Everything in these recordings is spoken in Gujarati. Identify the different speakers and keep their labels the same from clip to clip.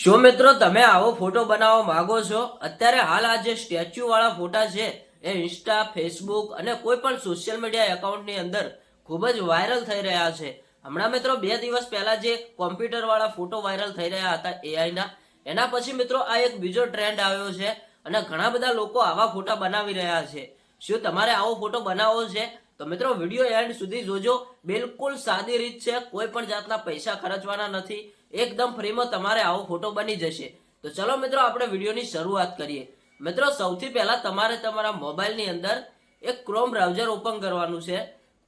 Speaker 1: શું મિત્રો તમે આવો ફોટો બનાવવા માંગો છો? અત્યારે હાલ આ જે સ્ટેચ્યુ વાળા ફોટા છે એ ઇન્સ્ટા, ફેસબુક અને કોઈ પણ સોશિયલ મીડિયા એકાઉન્ટની અંદર ખૂબ જ વાયરલ થઈ રહ્યા છે. હમણાં મિત્રો 2 દિવસ પહેલા જે કોમ્પ્યુટર વાળા ફોટો વાયરલ થઈ રહ્યા હતા AI ના, એના પછી મિત્રો આ એક બીજો ટ્રેન્ડ આવ્યો છે અને ઘણા બધા લોકો આવા ફોટા બનાવી રહ્યા છે. શું તમારે આવો ફોટો બનાવવો છે? તો મિત્રો વિડીયો એન્ડ સુધી જોજો. બિલકુલ સાદી રીત છે, કોઈ પણ જાતના પૈસા ખર્ચવાના નથી. એકદમ ફ્રીમાં તમારે આવો ફોટો બની જશે. તો ચલો મિત્રો આપણે વિડીયોની શરૂઆત કરીએ. મિત્રો સૌથી પહેલા તમારે તમારા મોબાઈલની અંદર એક ક્રોમ બ્રાઉઝર ઓપન કરવાનું છે.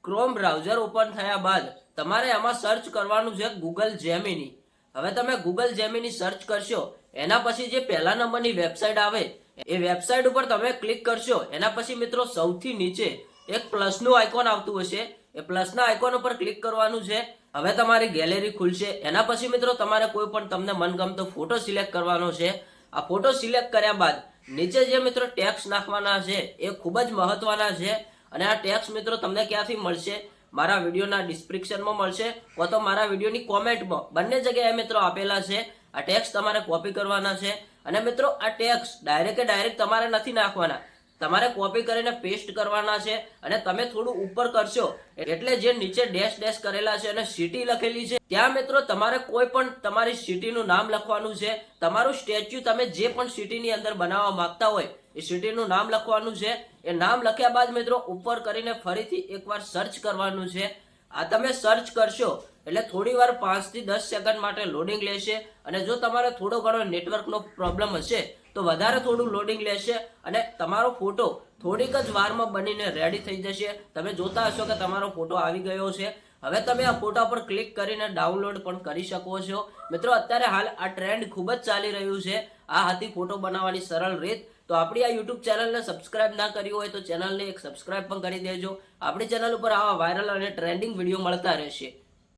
Speaker 1: ક્રોમ બ્રાઉઝર ઓપન થયા બાદ તમારે આમાં સર્ચ કરવાનું છે ગૂગલ જેમિની. હવે તમે ગૂગલ જેમિની સર્ચ કરશો, એના પછી જે પહેલા નંબરની વેબસાઇટ આવે એ વેબસાઇટ ઉપર તમે ક્લિક કરશો. એના પછી મિત્રો સૌથી નીચે એક પ્લસનું આઇકોન આવતું હશે, એ પ્લસના આઇકોન ઉપર ક્લિક કરવાનું છે. હવે તમારી ગેલેરી ખુલશે. એના પછી મિત્રો તમારે કોઈ પણ તમને મનગમતો ફોટો સિલેક્ટ કરવાનો છે. આ ફોટો સિલેક્ટ કર્યા બાદ નીચે જે મિત્રો ટેક્સ્ટ નાખવાના છે એ ખૂબ જ મહત્વના છે. અને આ ટેક્સ્ટ મિત્રો તમને ક્યાંથી મળશે? મારા વિડીયોના ડિસ્ક્રિપ્શનમાં મળશે, અથવા તો મારા વિડીયોની કોમેન્ટમાં, બંને જગ્યાએ મિત્રો આપેલા છે. આ ટેક્સ્ટ તમારે કોપી કરવાના છે. અને મિત્રો આ ટેક્સ્ટ ડાયરેક્ટ તમારે નથી નાખવાના, તમારે કોપી કરીને પેસ્ટ કરવાના છે. અને તમે થોડું ઉપર કરશો એટલે જે નીચે ડેશ ડેશ કરેલા છે અને સિટી લખેલી છે, ત્યાં મિત્રો તમારે કોઈ પણ તમારી સિટીનું નામ લખવાનું છે. તમારું સ્ટેચ્યુ તમે જે પણ સિટીની અંદર બનાવવા માંગતા હોય એ સિટીનું નામ લખવાનું છે. એ નામ લખ્યા બાદ મિત્રો ઉપર કરીને ફરીથી એકવાર સર્ચ કરવાનું છે. આ તમે સર્ચ કરશો એટલે થોડી વાર 5 થી 10 સેકન્ડ માટે લોડિંગ લેશે. અને જો તમારે થોડો ઘણો નેટવર્કનો પ્રોબ્લેમ હશે તો વધારે થોડું લોડિંગ લેશે અને તમારો ફોટો થોડીક જ વારમાં બનીને રેડી થઈ જશે. તમે જોતા હશો કે તમારો ફોટો આવી ગયો છે. હવે તમે આ ફોટા પર ક્લિક કરીને ડાઉનલોડ પણ કરી શકો છો. મિત્રો અત્યારે હાલ આ ટ્રેન્ડ ખૂબ જ ચાલી રહ્યું છે. આ હતી ફોટો બનાવવાની સરળ રીત. તો આપણી આ યુટ્યુબ ચેનલને સબસ્ક્રાઇબ ના કરી હોય તો ચેનલને એક સબસ્ક્રાઇબ પણ કરી દેજો. આપણી ચેનલ ઉપર આવા વાયરલ અને ટ્રેન્ડિંગ વિડીયો મળતા રહેશે.